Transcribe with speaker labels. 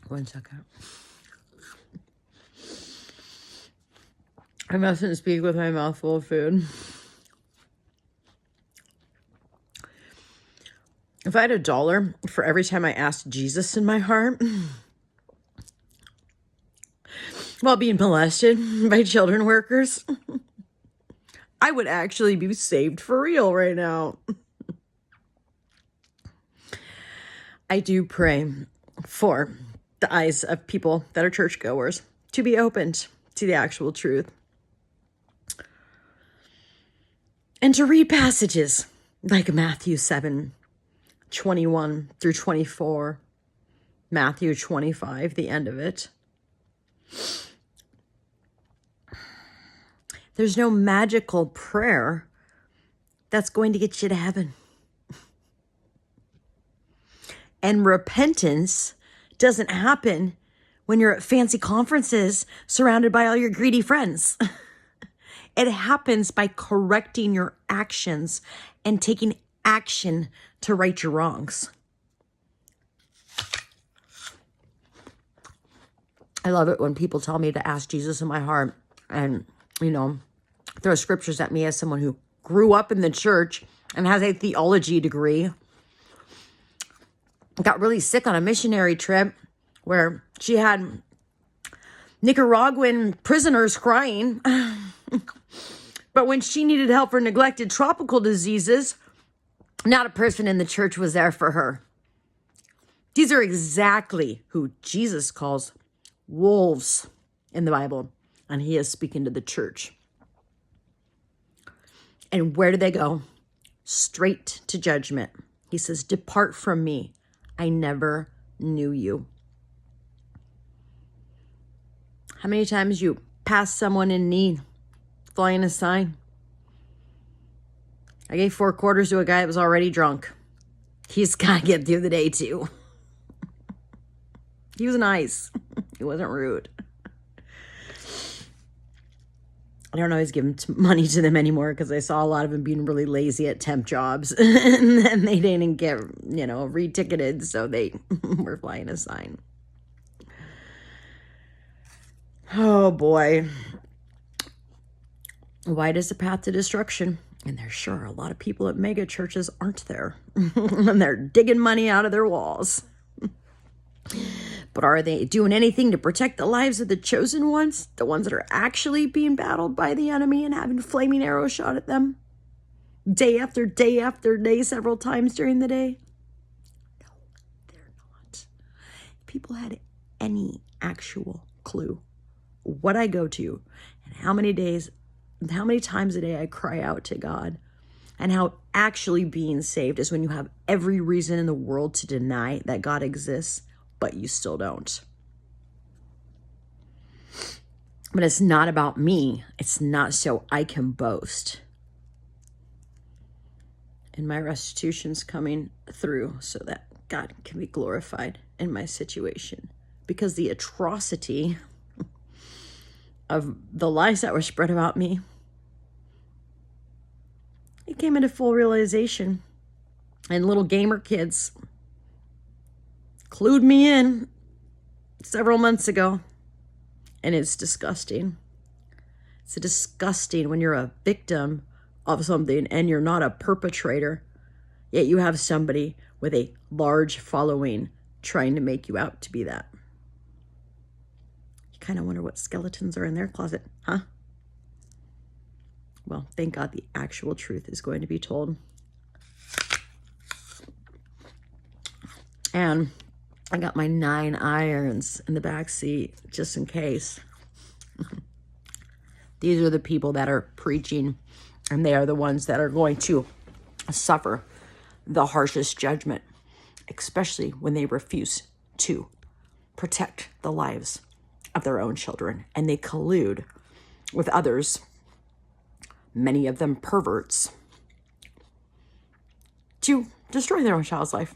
Speaker 1: One second. I mustn't speak with my mouth full of food. If I had $1 for every time I asked Jesus in my heart while being molested by children workers, I would actually be saved for real right now. I do pray for the eyes of people that are churchgoers to be opened to the actual truth and to read passages like Matthew 7:21 through 24, Matthew 25, the end of it. There's no magical prayer that's going to get you to heaven. And repentance doesn't happen when you're at fancy conferences surrounded by all your greedy friends. It happens by correcting your actions and taking action to right your wrongs. I love it when people tell me to ask Jesus in my heart and, throw scriptures at me as someone who grew up in the church and has a theology degree. Got really sick on a missionary trip where she had Nicaraguan prisoners crying. But when she needed help for neglected tropical diseases, not a person in the church was there for her. These are exactly who Jesus calls wolves in the Bible, and he is speaking to the church. And where do they go? Straight to judgment. He says, "Depart from me. I never knew you." How many times you pass someone in need, flying a sign? I gave 4 quarters to a guy that was already drunk. He's got to get through the day too. He was nice. He wasn't rude. I don't always give money to them anymore because I saw a lot of them being really lazy at temp jobs. And then they didn't get, re-ticketed, so they were flying a sign. Oh, boy. Wide is the path to destruction. And there's sure a lot of people at mega churches aren't there. And they're digging money out of their walls. But are they doing anything to protect the lives of the chosen ones? The ones that are actually being battled by the enemy and having flaming arrows shot at them? Day after day after day, several times during the day? No, they're not. If people had any actual clue what I go to and how many times a day I cry out to God, and how actually being saved is when you have every reason in the world to deny that God exists, but you still don't. But it's not about me. It's not so I can boast. And my restitution's coming through so that God can be glorified in my situation. Because the atrocity of the lies that were spread about me, it came into full realization. And little gamer kids clued me in several months ago. And it's disgusting. It's disgusting when you're a victim of something and you're not a perpetrator, yet you have somebody with a large following trying to make you out to be that. You kind of wonder what skeletons are in their closet, huh? Well, thank God the actual truth is going to be told. And I got my 9 irons in the back seat just in case. These are the people that are preaching, and they are the ones that are going to suffer the harshest judgment, especially when they refuse to protect the lives of their own children, and they collude with others, many of them perverts, to destroy their own child's life.